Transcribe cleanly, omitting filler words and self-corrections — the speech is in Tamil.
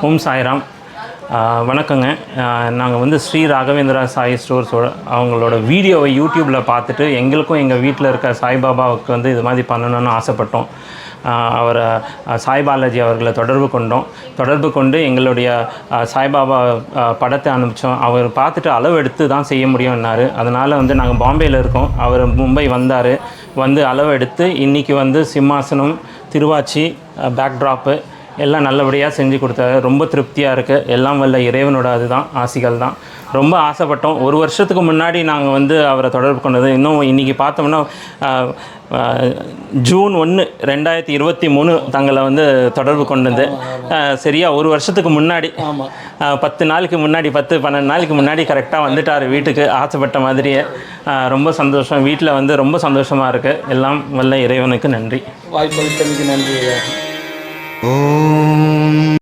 ஓம் சாய்ராம். வணக்கங்க. நாங்கள் வந்து ஸ்ரீ ராகவேந்திரா சாய் ஸ்டோர்ஸோட அவங்களோட வீடியோவை யூடியூப்பில் பார்த்துட்டு எங்களுக்கும் எங்கள் வீட்டில் இருக்க சாய்பாபாவுக்கு வந்து இது மாதிரி பண்ணணும்னு ஆசைப்பட்டோம். அவரை சாய்பாலாஜி அவர்களை தொடர்பு கொண்டு எங்களுடைய சாய்பாபா படத்தை அனுப்பிச்சோம். அவர் பார்த்துட்டு அளவு எடுத்து தான் செய்ய முடியும்னாரு. அதனால் வந்து நாங்கள் பாம்பேயில் இருக்கோம். அவர் மும்பை வந்தார். வந்து அளவு எடுத்து இன்றைக்கி வந்து சிம்மாசனம், திருவாச்சி, பேக்ட்ராப்பு எல்லாம் நல்லபடியாக செஞ்சு கொடுத்தாரு. ரொம்ப திருப்தியாக இருக்குது. எல்லாம் வல்ல இறைவனோட அதுதான் ஆசிகள் தான். ரொம்ப ஆசைப்பட்டோம். ஒரு வருஷத்துக்கு முன்னாடி நாங்கள் வந்து அவரை தொடர்பு கொண்டது. இன்னும் இன்றைக்கி பார்த்தோம்னா ஜூன் 1, 2023 தங்களை வந்து தொடர்பு கொண்டது. சரியாக ஒரு வருஷத்துக்கு முன்னாடி 10 நாளுக்கு முன்னாடி 10-12 நாளைக்கு முன்னாடி கரெக்டாக வந்துட்டார் வீட்டுக்கு, ஆசைப்பட்ட மாதிரியே. ரொம்ப சந்தோஷம். வீட்டில் வந்து ரொம்ப சந்தோஷமாக இருக்குது. எல்லாம் வல்ல இறைவனுக்கு நன்றி. வாய்ப்பளித்தமைக்கு நன்றி.